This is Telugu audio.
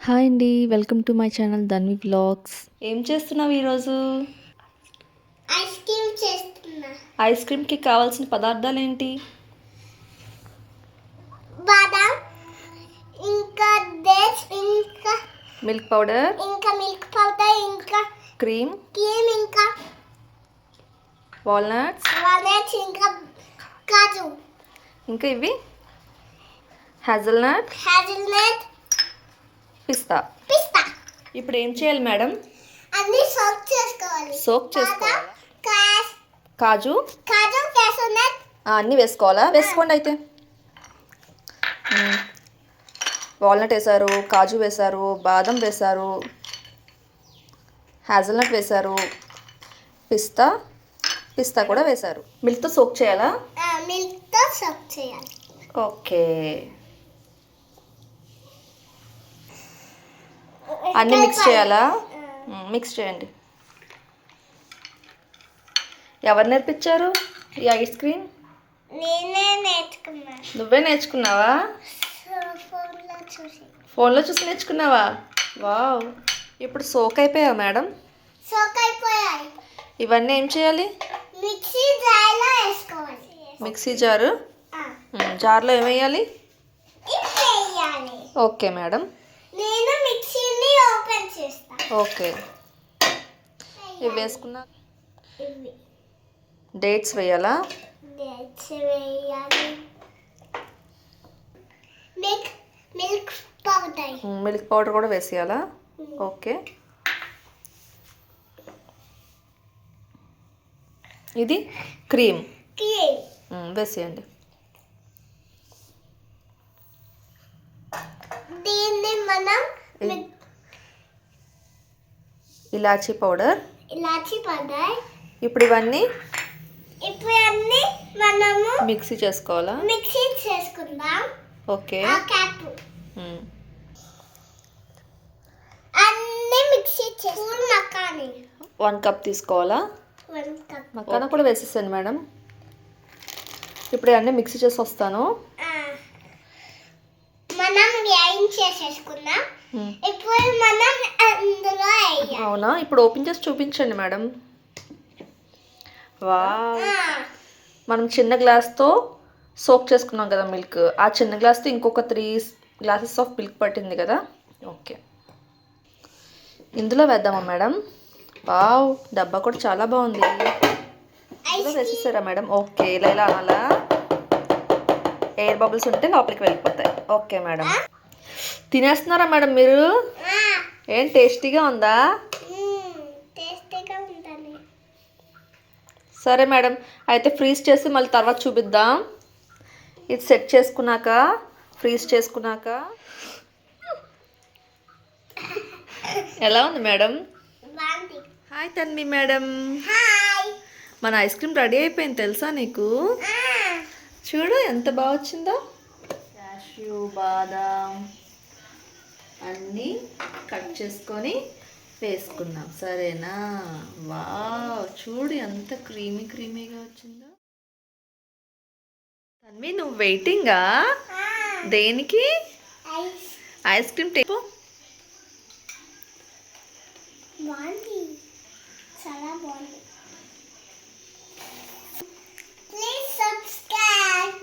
హాయ్ అండి. Welcome to my channel Dhanvi vlogs. ఏం చేస్తున్నావు ఈరోజు? ఐస్ క్రీమ్ చేస్తున్నా. ఐస్ క్రీమ్కి కావాల్సిన పదార్థాలు ఏంటి? బాదాం, ఇంకా డేట్స్, ఇంకా మిల్క్ పౌడర్, మిల్క్ పౌడర్, ఇంకా క్రీమ్, ఇంకా వాల్నట్స్, ఇంకా కాజు, ఇంకా ఇవి హ్యాజల్నట్, పిస్తా. ఇప్పుడు ఏం చేయాలి మేడం? అన్ని సోక్ చేసుకోవాలి. చేసుకోవాలా? కాజు, క్యాషనట్ అన్నీ వేసుకోవాలా? వేసుకోండి అయితే. వాల్నట్ వేశారు, కాజు వేశారు, బాదం వేశారు, హ్యాజల్నట్ వేశారు, పిస్తా కూడా వేశారు. మిల్క్తో సోక్ చేయాలా? మిల్క్తో సోక్ చేయాలి. ఓకే, అన్నీ మిక్స్ చేయాలా? మిక్స్ చేయండి. ఎవరు నేర్పించారు ఈ ఐస్ క్రీమ్? నేనే నేర్చుకున్నా. నువ్వే నేర్చుకున్నావా? ఫోన్లో చూసి నేర్చుకున్నావా? వావ్. ఇప్పుడు సోక్ అయిపోయావా మేడం? సోక్ అయిపోయాయి. ఇవన్నీ ఏం చేయాలి? మిక్సీ జార్లో వేసుకోవాలి. మిక్సీ జార్లో ఏం వేయాలి? Okay madam. నేను మిక్సీని ఓపెన్ చేస్తా. ఓకే, ఇవి వేసుకున్నా. డేట్స్ వేయాలా? డేట్స్ వేయాలి. మిల్క్ పౌడర్ కూడా వేసేయాలా? ఓకే. ఇది క్రీమ్ వేసేయండి. దీన్ని మనం ఇలాచీ పౌడర్. ఇప్పుడు ఇవన్నీ మనము మిక్సీ చేసుకుందాం. ఓకే. అన్ని మిక్సీ చేసుకుని మకాని 1 కప్ తీసుకోవాలా? మకానా కూడా వేసేసాను మేడం. ఇప్పుడు అన్నీ మిక్సీ చేసి వస్తాను. మనం గ్రైండ్ చేసేసుకుందాం. ఇప్పుడు మనం అందులో వేయాలి. అవునా? ఇప్పుడు ఓపెన్ చేసి చూపించండి మేడం. వావ్. మనం చిన్న గ్లాస్తో సోక్ చేసుకున్నాం కదా మిల్క్. ఆ చిన్న గ్లాస్తో ఇంకొక 3 గ్లాసెస్ ఆఫ్ మిల్క్ పట్టింది కదా. ఓకే, ఇందులో వేద్దామా మేడం? వావ్, డబ్బా కూడా చాలా బాగుంది. ఇందులో వేసేసారా మేడం? ఓకే, ఇలా అనాలా? ఎయిర్ బబుల్స్ ఉంటే లోపలికి వెళ్ళిపోతాయి. Okay madam. తినేస్తున్నారా మేడం మీరు? ఏం టేస్టీగా ఉందా? సరే మేడం, అయితే ఫ్రీజ్ చేసి మళ్ళీ తర్వాత చూపిద్దాం. ఇది సెట్ చేసుకున్నాక, ఫ్రీజ్ చేసుకున్నాక ఎలా ఉంది మేడం? Hi Tanvi madam. మన ఐస్ క్రీమ్ రెడీ అయిపోయింది తెలుసా నీకు? చూడు ఎంత బాగా వచ్చిందో. క్యాష్యూ, బాదాం అన్నీ కట్ చేసుకొని వేసుకున్నాం. సరేనా? వావ్, చూడు ఎంత క్రీమీగా వచ్చిందో. తన్వి, నువ్వు వెయిటింగా? దేనికి? Ice cream tape. చాలా బాగుంది. Please subscribe.